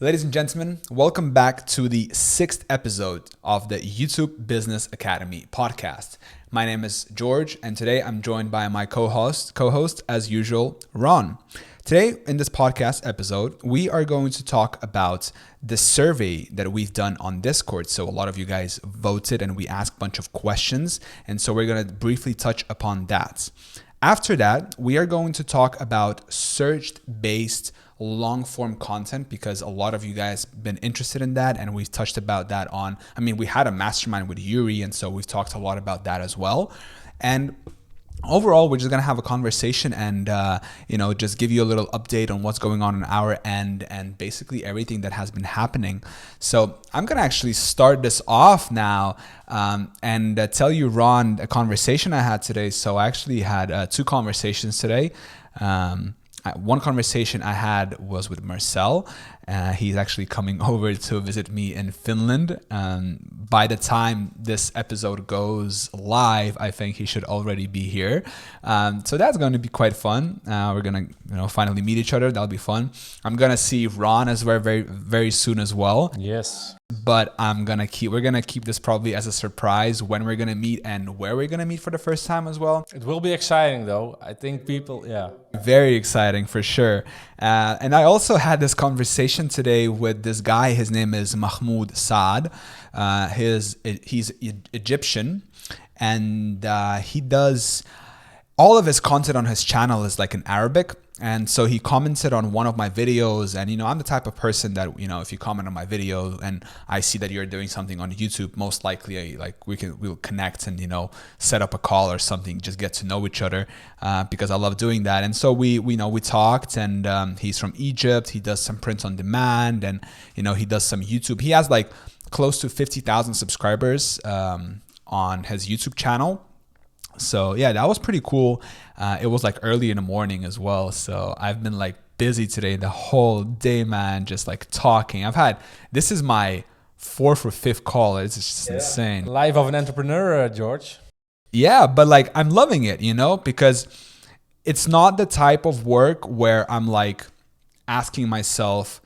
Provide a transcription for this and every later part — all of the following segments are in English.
Ladies and gentlemen, welcome back to the sixth episode of the YouTube Business Academy podcast. My name is George, and today I'm joined by my co-host as usual, Ron. Today in this podcast episode, we are going to talk about the survey that we've done on Discord. So a lot of you guys voted and we asked a bunch of questions, and so we're going to briefly touch upon that. After that, we are going to talk about search-based long form content because a lot of you guys been interested in that, and we've touched about that we had a mastermind with Yuri, and so we've talked a lot about that as well. And overall, we're just going to have a conversation and just give you a little update on what's going on our end and basically everything that has been happening. So I'm going to actually start this off now and tell you, Ron, a conversation I had today. So I actually had two conversations today. One conversation I had was with Marcel. He's actually coming over to visit me in Finland. By the time this episode goes live, I think he should already be here. So that's going to be quite fun. We're going to, finally meet each other. That'll be fun. I'm going to see Ron as well very, very soon as well. Yes. But we're gonna keep this probably as a surprise when we're gonna meet and where we're gonna meet for the first time as well. It will be exciting though. I think people, Very exciting for sure. And I also had this conversation today with this guy. His name is Mahmoud Saad. He's Egyptian, and he does all of his content on his channel is like in Arabic. And so he commented on one of my videos, and I'm the type of person that if you comment on my video and I see that you're doing something on YouTube, most likely we'll connect and set up a call or something, just get to know each other because I love doing that. And so we talked, and he's from Egypt. He does some print on demand, and he does some YouTube. He has like close to 50,000 subscribers on his YouTube channel. So yeah, that was pretty cool. It was like early in the morning as well. So I've been like busy today the whole day, man, just like talking. This is my fourth or fifth call. It's just insane. Life of an entrepreneur, George. Yeah, but like I'm loving it, because it's not the type of work where I'm like asking myself,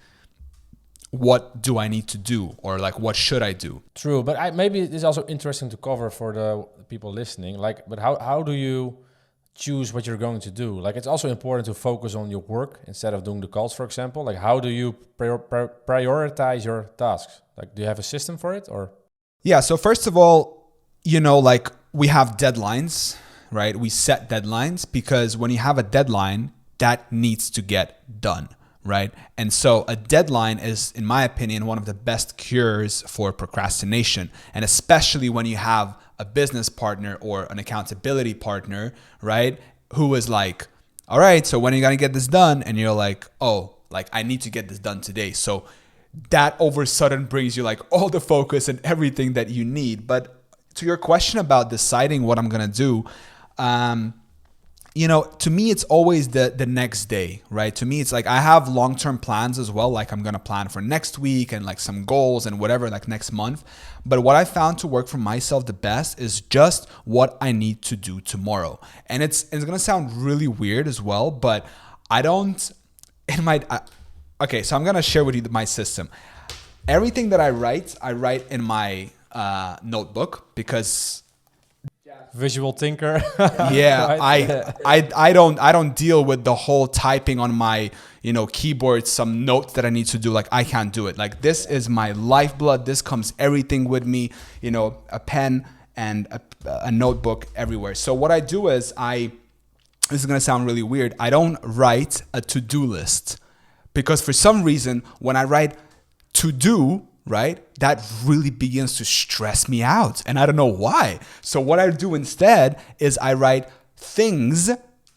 what do I need to do? Or like, what should I do? True, but maybe it's also interesting to cover for the people listening. But how do you choose what you're going to do? Like, it's also important to focus on your work instead of doing the calls, for example. Like, how do you prioritize your tasks? Like, do you have a system for it or? Yeah, so first of all, like we have deadlines, right? We set deadlines because when you have a deadline, that needs to get done. Right. And so a deadline is, in my opinion, one of the best cures for procrastination. And especially when you have a business partner or an accountability partner, right, who is like, all right, so when are you going to get this done? And you're like, oh, like I need to get this done today. So that over a sudden brings you like all the focus and everything that you need. But to your question about deciding what I'm going to do, to me, it's always the next day, right? To me, it's like I have long-term plans as well. Like I'm going to plan for next week and like some goals and whatever, like next month. But what I found to work for myself the best is just what I need to do tomorrow. And it's going to sound really weird as well, but so I'm going to share with you my system. Everything that I write in my notebook because visual thinker. Yeah, I don't deal with the whole typing on my keyboard, some notes that I need to do. Like I can't do it. Like this is my lifeblood. This comes everything with me, a pen and a notebook everywhere. So what I do is this is going to sound really weird. I don't write a to-do list because for some reason when I write to do, right, that really begins to stress me out. And I don't know why. So what I do instead is I write things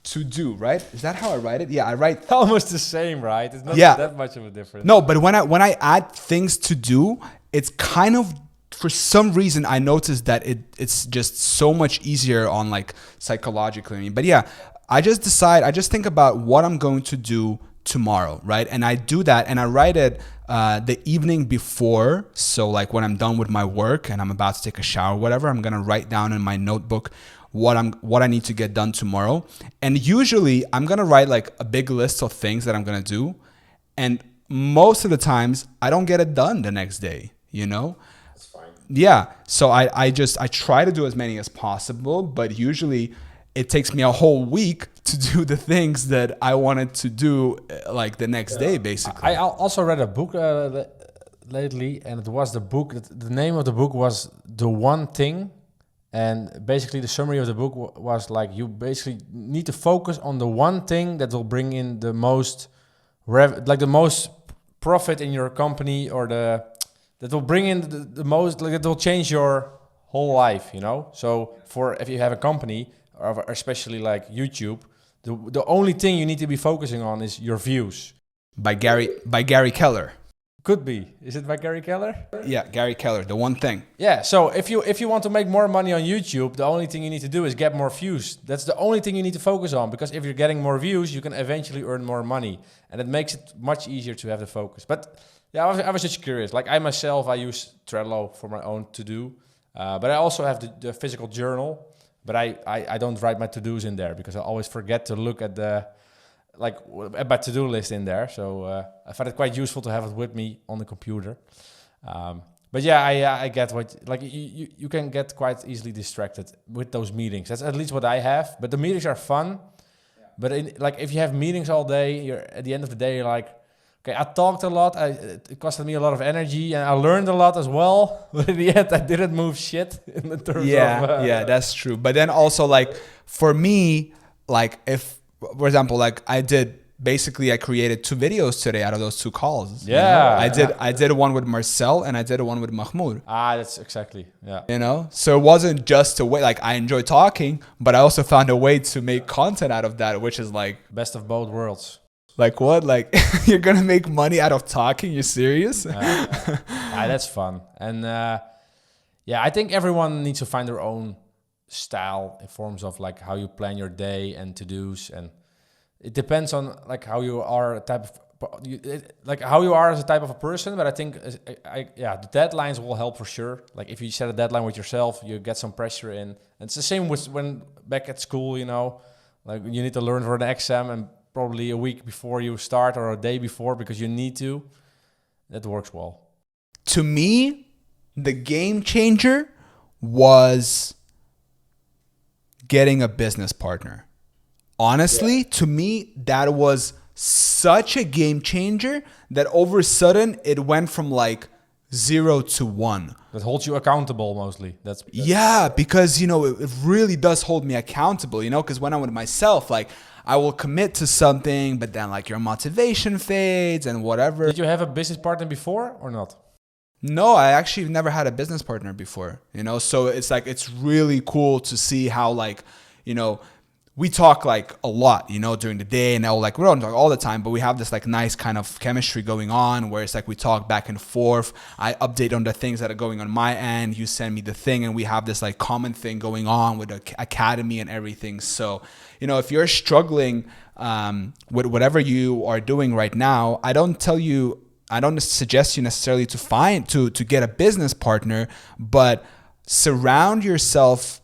to do, right? Is that how I write it? Yeah, I write almost the same, right? It's not that much of a difference. No, but when I add things to do, it's kind of, for some reason, I noticed that it's just so much easier on like psychologically. But yeah, I just think about what I'm going to do tomorrow, right? And I do that and I write it the evening before. So like when I'm done with my work and I'm about to take a shower or whatever, I'm gonna write down in my notebook what I need to get done tomorrow. And usually I'm gonna write like a big list of things that I'm gonna do. And most of the times I don't get it done the next day, you know? That's fine. Yeah. So I try to do as many as possible, but usually it takes me a whole week to do the things that I wanted to do like the next day, basically. I also read a book lately, and it was the name of the book was The One Thing. And basically the summary of the book was like, you basically need to focus on the one thing that will bring in the most the most profit in your company, or that will bring in the most, like, it will change your whole life, you know? So if you have a company, or especially like YouTube, the only thing you need to be focusing on is your views. By Gary Keller. Could be. Is it by Gary Keller? Yeah, Gary Keller, The One Thing. Yeah, so if you want to make more money on YouTube, the only thing you need to do is get more views. That's the only thing you need to focus on, because if you're getting more views, you can eventually earn more money. And it makes it much easier to have the focus. But yeah, I was just curious. Like I myself, I use Trello for my own to-do. But I also have the physical journal. But I don't write my to-dos in there, because I always forget to look at at my to-do list in there. So I find it quite useful to have it with me on the computer. But yeah, I get what, like, you can get quite easily distracted with those meetings. That's at least what I have. But the meetings are fun. Yeah. But if you have meetings all day, you're at the end of the day, you're like, okay, I talked a lot. It costed me a lot of energy, and I learned a lot as well. But in the end, I didn't move shit in the terms of... Yeah, that's true. But then also, like, for me, like, if, for example, like I created 2 videos today out of those 2 calls. Yeah. You know? I did one with Marcel and I did one with Mahmoud. That's exactly, yeah. You know? So it wasn't just a way, like I enjoy talking, but I also found a way to make content out of that, which is like... Best of both worlds. Like what? Like you're going to make money out of talking? You serious? That's fun. And yeah, I think everyone needs to find their own style in forms of like how you plan your day and to-dos, and it depends on like how you are how you are as a type of a person. But I think the deadlines will help for sure. Like if you set a deadline with yourself, you get some pressure in. And it's the same with when back at school, you know, like you need to learn for the exam, and probably a week before you start or a day before, because you need to. That works well. To me, the game changer was getting a business partner. Honestly, to me, that was such a game changer that over a sudden it went from like 0 to 1. That holds you accountable mostly. That's yeah, because, you know, it really does hold me accountable, you know, because when I'm with myself, like I will commit to something, but then like your motivation fades and whatever. Did you have a business partner before or not? No, I actually never had a business partner before, you know, so it's like, it's really cool to see how, like, you know, we talk like a lot, you know, during the day, and like we don't talk all the time, but we have this like nice kind of chemistry going on where it's like we talk back and forth. I update on the things that are going on my end. You send me the thing, and we have this like common thing going on with the academy and everything. So, you know, if you're struggling with whatever you are doing right now, I don't suggest you necessarily to get a business partner, but surround yourself.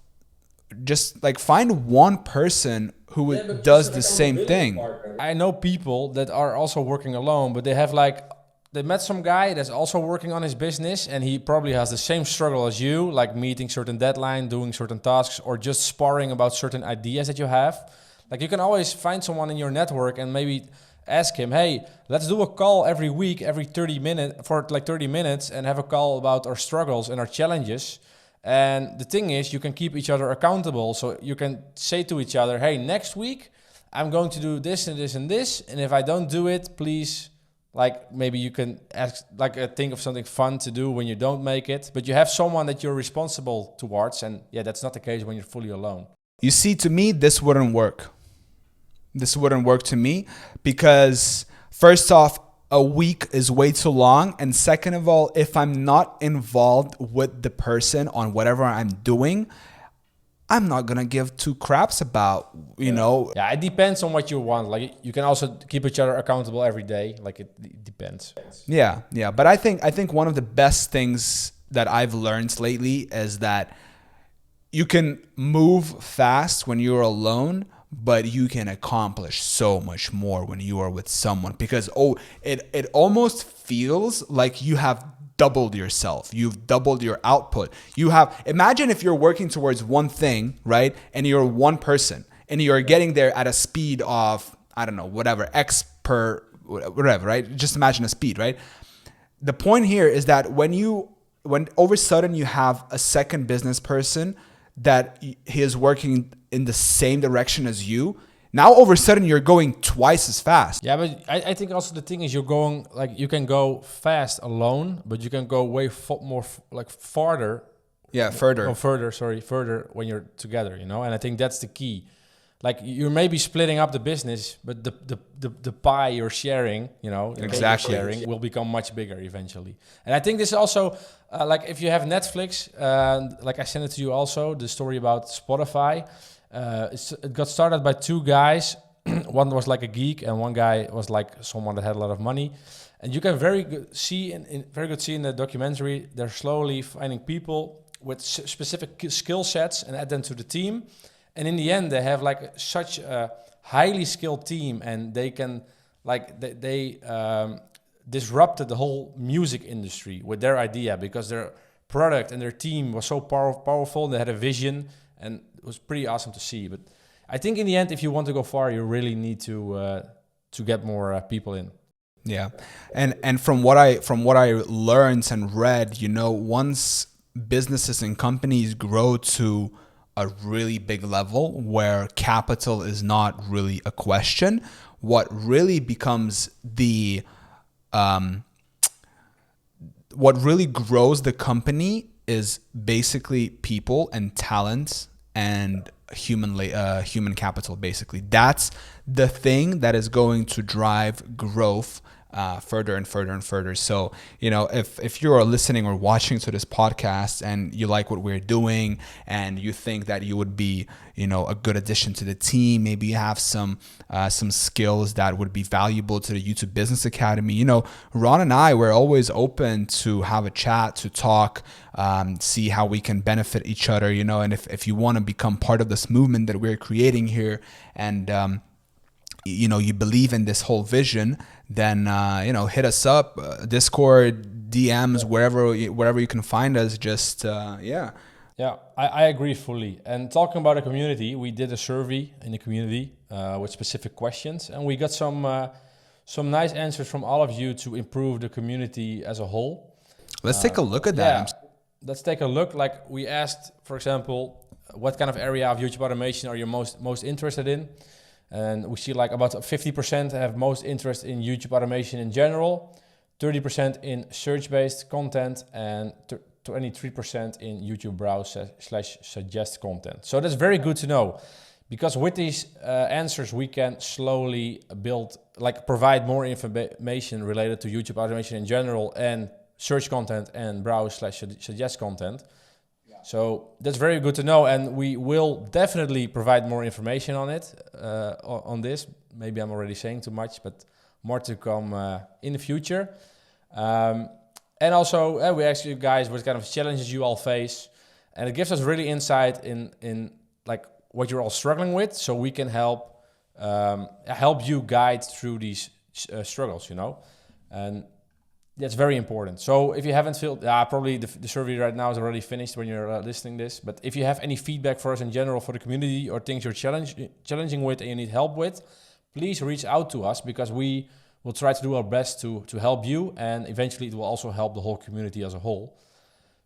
Just like find one person who does the same thing. I know people that are also working alone, but they met some guy that's also working on his business, and he probably has the same struggle as you, like meeting certain deadline, doing certain tasks, or just sparring about certain ideas that you have. Like you can always find someone in your network and maybe ask him, hey, let's do a call every week, every 30 minutes, and have a call about our struggles and our challenges. And the thing is, you can keep each other accountable. So you can say to each other, hey, next week, I'm going to do this and this and this. And if I don't do it, please, like maybe you can ask, think of something fun to do when you don't make it. But you have someone that you're responsible towards. And yeah, that's not the case when you're fully alone. You see, to me, this wouldn't work. This wouldn't work to me because first off, a week is way too long. And second of all, if I'm not involved with the person on whatever I'm doing, I'm not going to give 2 craps about, you know. Yeah, it depends on what you want. Like you can also keep each other accountable every day. Like it depends. Yeah. But I think one of the best things that I've learned lately is that you can move fast when you're alone, but you can accomplish so much more when you are with someone, because it almost feels like you have doubled yourself. You've doubled your output. Imagine if you're working towards one thing, right? And you're one person and you're getting there at a speed of, I don't know, whatever, X per whatever, right? Just imagine a speed, right? The point here is that when over a sudden you have a second business person that he is working in the same direction as you, now over a sudden you're going twice as fast. Yeah, but I think also the thing is you're going, like, you can go fast alone, but you can go way farther. Yeah, further. Oh, further when you're together, you know? And I think that's the key. Like, you're maybe splitting up the business, but the pie you're sharing, you know, exactly, sharing will become much bigger eventually. And I think this is also, like, if you have Netflix, like I sent it to you also, the story about Spotify. It got started by two guys. One was like a geek, and one guy was like someone that had a lot of money. And you can very good see in the documentary, they're slowly finding people with specific skill sets and add them to the team. And in the end, they have like such a highly skilled team, and they can they disrupted the whole music industry with their idea, because their product and their team was so powerful. They had a vision, and it was pretty awesome to see. But I think in the end, if you want to go far, you really need to get more people in. Yeah, and from what I learned and read, you know, once businesses and companies grow to a really big level where capital is not really a question, what really becomes what really grows the company is basically people and talent and human capital. Basically, that's the thing that is going to drive growth further and further and further. So, you know, if you're listening or watching to this podcast and you like what we're doing and you think that you would be, you know, a good addition to the team, maybe you have some skills that would be valuable to the YouTube Business Academy, you know, Ron and I, we're always open to have a chat, to talk, see how we can benefit each other, you know. And if you want to become part of this movement that we're creating here, and you know, you believe in this whole vision, then you know, hit us up, Discord, DMs, wherever you can find us. Just yeah, I agree fully. And talking about a community, we did a survey in the community with specific questions, and we got some nice answers from all of you to improve the community as a whole. Let's take a look at that. Yeah, let's take a look. Like, we asked, for example, what kind of area of YouTube automation are you most interested in? And we see like about 50% have most interest in YouTube automation in general, 30% in search-based content, and 23% in YouTube browse/suggest content. So that's very good to know, because with these answers, we can slowly provide more information related to YouTube automation in general, and search content, and browse/suggest content. So that's very good to know, and we will definitely provide more information on it, on this. Maybe I'm already saying too much, but more to come in the future. And also, we asked you guys what kind of challenges you all face, and it gives us really insight in like what you're all struggling with, so we can help you guide through these struggles, you know. And that's very important. So if you haven't filled, probably the survey right now is already finished when you're listening this. But if you have any feedback for us in general for the community, or things you're challenging with and you need help with, please reach out to us, because we will try to do our best to help you, and eventually it will also help the whole community as a whole.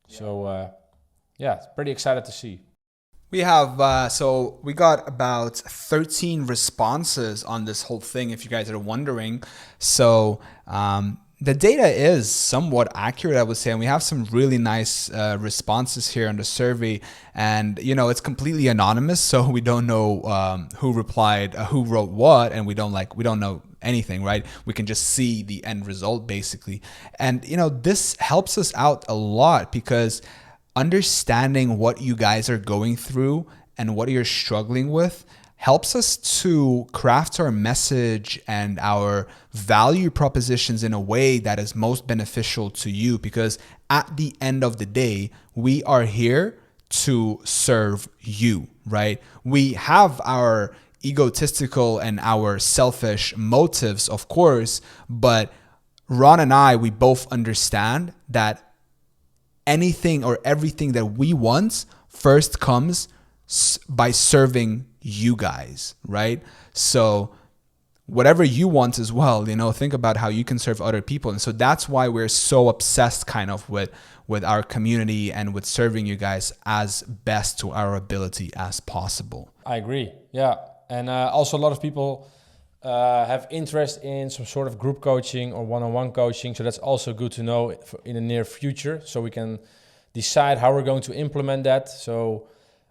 Yeah. So pretty excited to see. We have, so we got about 13 responses on this whole thing, if you guys are wondering. So, the data is somewhat accurate, I would say, and we have some really nice responses here on the survey. And you know, it's completely anonymous, so we don't know who replied, who wrote what, and we don't know anything, right? We can just see the end result basically. And you know, this helps us out a lot, because understanding what you guys are going through and what you're struggling with helps us to craft our message and our value propositions in a way that is most beneficial to you, because at the end of the day, we are here to serve you, right? We have our egotistical and our selfish motives, of course, but Ron and I, we both understand that anything or everything that we want first comes by serving you guys, right? So whatever you want as well, think about how you can serve other people. And so that's why we're so obsessed kind of with our community and with serving you guys as best to our ability as possible. I agree. Yeah. And also a lot of people have interest in some sort of group coaching or one-on-one coaching. So that's also good to know in the near future, so we can decide how we're going to implement that. So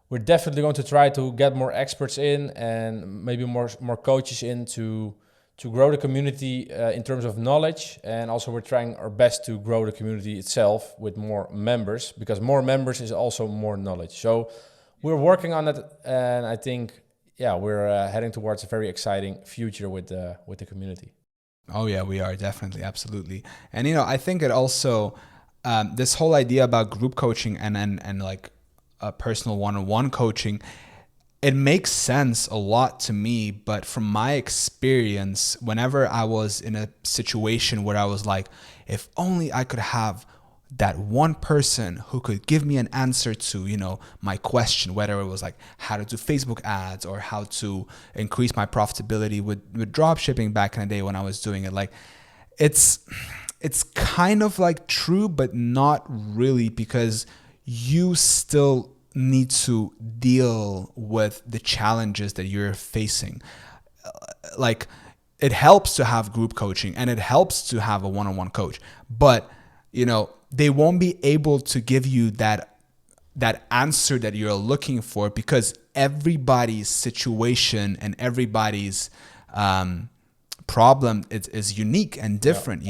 we're definitely going to try to get more experts in and maybe more coaches in to grow the community in terms of knowledge. And also we're trying our best to grow the community itself with more members, because more members is also more knowledge. So we're working on it, and I think, we're heading towards a very exciting future with the community. Oh yeah, we are definitely, absolutely. And I think it also this whole idea about group coaching and like personal one-on-one coaching, it makes sense a lot to me. But from my experience, whenever I was in a situation where I was like, if only I could have that one person who could give me an answer to, my question, whether it was like how to do Facebook ads or how to increase my profitability with drop shipping back in the day when I was doing it. Like it's kind of like true, but not really, because you still need to deal with the challenges that you're facing. Like it helps to have group coaching and it helps to have a one-on-one coach, but they won't be able to give you that answer that you're looking for, because everybody's situation and everybody's problem is unique and different,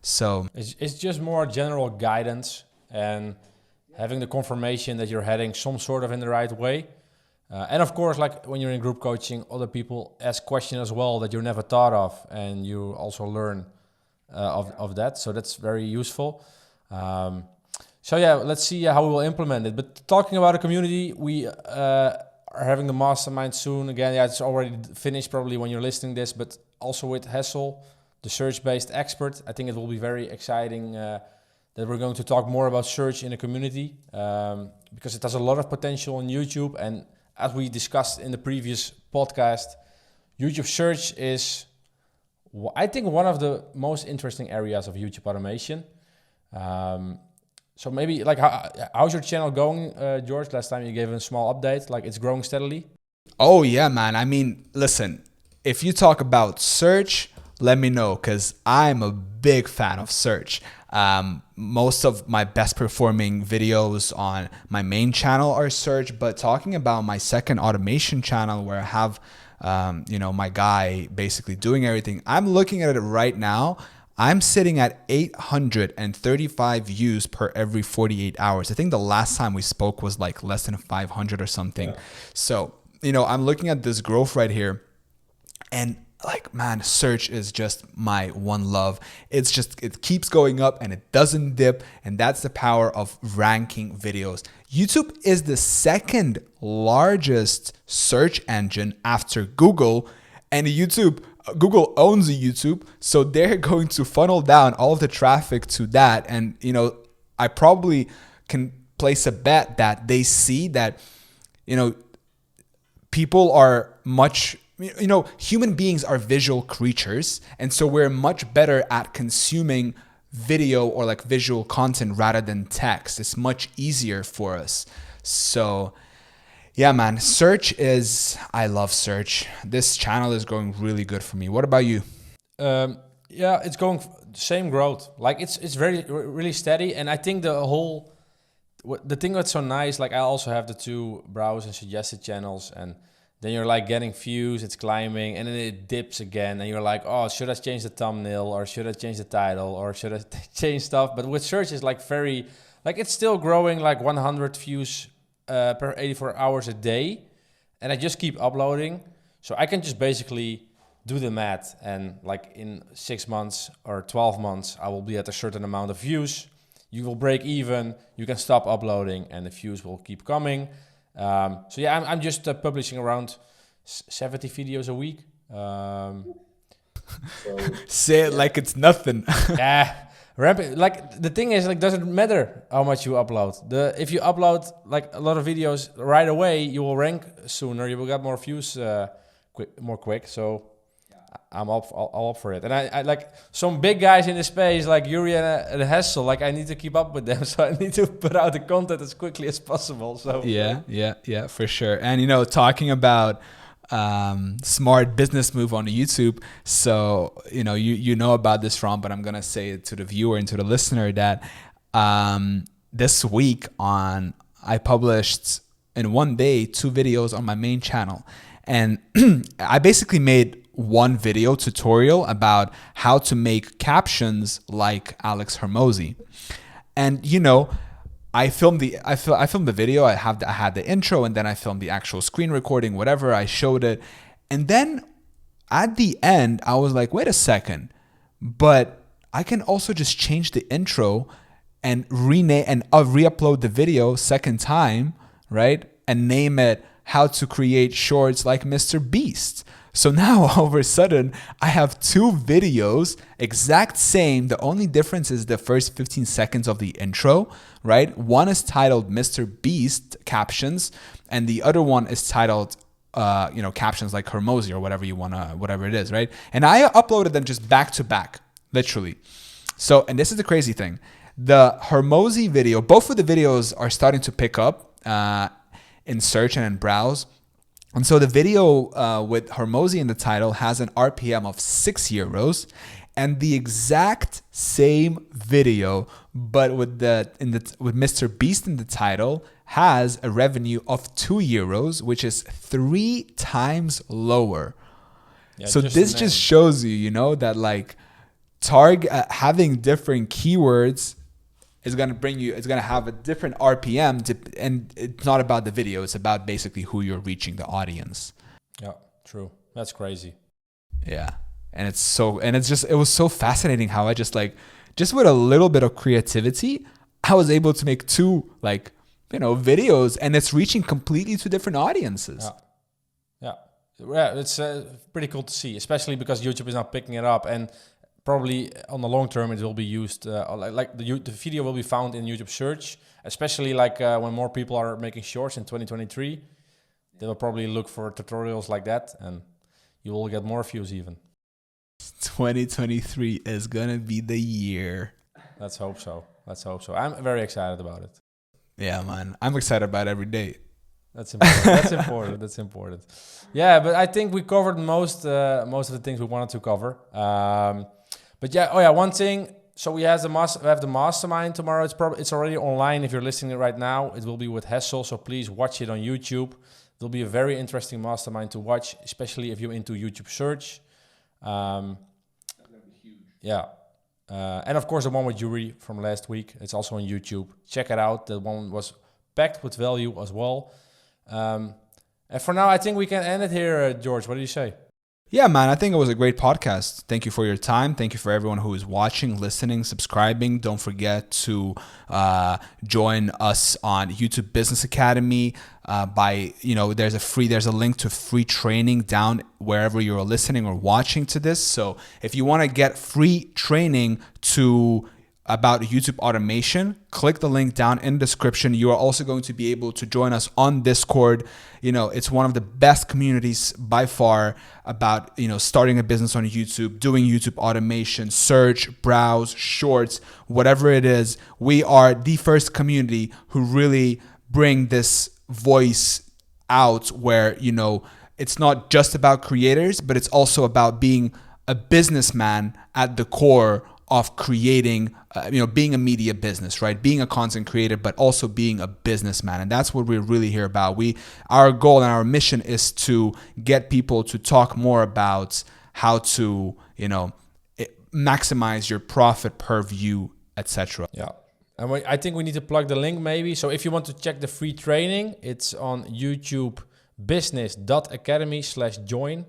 So it's just more general guidance and having the confirmation that you're heading some sort of in the right way. And of course, like when you're in group coaching, other people ask questions as well that you never thought of, and you also learn of that. So that's very useful. Let's see how we will implement it. But talking about a community, we are having the mastermind soon. Again, it's already finished probably when you're listening this, but also with Hessel, the search-based expert. I think it will be very exciting that we're going to talk more about search in the community, because it has a lot of potential on YouTube. And as we discussed in the previous podcast, YouTube search is, I think, one of the most interesting areas of YouTube automation. So maybe like how's your channel going, George? Last time you gave a small update, like it's growing steadily. Oh yeah, man. I mean, listen, if you talk about search, let me know, because I'm a big fan of search. Most of my best performing videos on my main channel are search, but talking about my second automation channel where I have, my guy basically doing everything, I'm looking at it right now. I'm sitting at 835 views per every 48 hours. I think the last time we spoke was like less than 500 or something. Yeah. So, I'm looking at this growth right here, and like, man, search is just my one love. It keeps going up and it doesn't dip. And that's the power of ranking videos. YouTube is the second largest search engine after Google, and Google owns YouTube. So they're going to funnel down all of the traffic to that. And, I probably can place a bet that they see that, people are much, human beings are visual creatures. And so we're much better at consuming video or like visual content rather than text. It's much easier for us. So yeah, man, I love search. This channel is going really good for me. What about you? It's going same growth. Like it's really steady. And I think the thing that's so nice, like I also have the 2 browse and suggested channels, and then you're like getting views, it's climbing, and then it dips again, and you're like, oh, should I change the thumbnail, or should I change the title, or should I change stuff? But with search, it's like it's still growing like 100 views per 84 hours a day, and I just keep uploading. So I can just basically do the math, and like in 6 months or 12 months, I will be at a certain amount of views. You will break even, you can stop uploading, and the views will keep coming. I'm just publishing around 70 videos a week. So Say it like it's nothing. yeah, rampant. Like the thing is, like, doesn't matter how much you upload. If you upload like a lot of videos right away, you will rank sooner. You will get more views more quick. So I'm all up for it. And I like some big guys in the space like Yuri and Hessel. Like I need to keep up with them, so I need to put out the content as quickly as possible. So yeah, for sure. And talking about smart business move on YouTube. So you know about this, Ron, but I'm gonna say it to the viewer and to the listener that this week I published in one day 2 videos on my main channel, and I basically made one video tutorial about how to make captions like Alex Hormozi. And I filmed the video. I had the intro, and then I filmed the actual screen recording, whatever. I showed it, and then at the end, I was like, wait a second, but I can also just change the intro and rename and re-upload the video second time, right? And name it "How to Create Shorts Like Mr. Beast." So now all of a sudden I have 2 videos, exact same. The only difference is the first 15 seconds of the intro, right? One is titled Mr. Beast captions, and the other one is titled, captions like Hormozi or whatever it is, right? And I uploaded them just back to back, literally. So, and this is the crazy thing. The Hormozi video, both of the videos are starting to pick up in search and in browse. And so the video with Hormozi in the title has an RPM of €6, and the exact same video, but with Mr. Beast in the title, has a revenue of €2, which is 3 times lower. Yeah, so this just shows you, that like having different keywords is going to have a different RPM, and it's not about the video. It's about basically who you're reaching, the audience. Yeah, true. That's crazy. Yeah. And it was so fascinating how I just with a little bit of creativity, I was able to make 2 videos, and it's reaching completely 2 different audiences. Yeah. It's pretty cool to see, especially because YouTube is now picking it up, and probably on the long term, it will be used, the video will be found in YouTube search, especially when more people are making shorts in 2023. They will probably look for tutorials like that, and you will get more views even. 2023 is going to be the year. Let's hope so. I'm very excited about it. Yeah, man. I'm excited about every day. That's important. That's important. Yeah, but I think we covered most of the things we wanted to cover. But yeah, one thing. So we have the mastermind tomorrow. It's already online. If you're listening right now, it will be with Hessel. So please watch it on YouTube. It'll be a very interesting mastermind to watch, especially if you're into YouTube search. That's gonna be huge. Yeah, and of course the one with Yuri from last week. It's also on YouTube. Check it out. That one was packed with value as well. And for now, I think we can end it here, George. What do you say? Yeah, man, I think it was a great podcast. Thank you for your time. Thank you for everyone who is watching, listening, subscribing. Don't forget to join us on YouTube Business Academy. There's a link to free training down wherever you're listening or watching to this. So if you want to get free training about YouTube automation, click the link down in the description. You are also going to be able to join us on Discord. It's one of the best communities by far about, starting a business on YouTube, doing YouTube automation, search, browse, shorts, whatever it is. We are the first community who really bring this voice out where, it's not just about creators, but it's also about being a businessman at the core of creating, being a media business, right? Being a content creator, but also being a businessman. And that's what we're really here about. Our goal and our mission is to get people to talk more about how to, maximize your profit per view, etc. Yeah. And I think we need to plug the link maybe. So if you want to check the free training, it's on YouTube business.academy/join.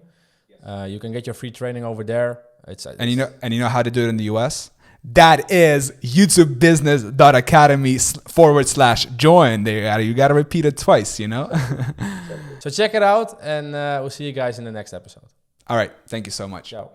You can get your free training over there. And you know how to do it in the US? That is YouTubebusiness.academy/join. There you got to repeat it twice, So check it out, and we'll see you guys in the next episode. All right. Thank you so much. Ciao.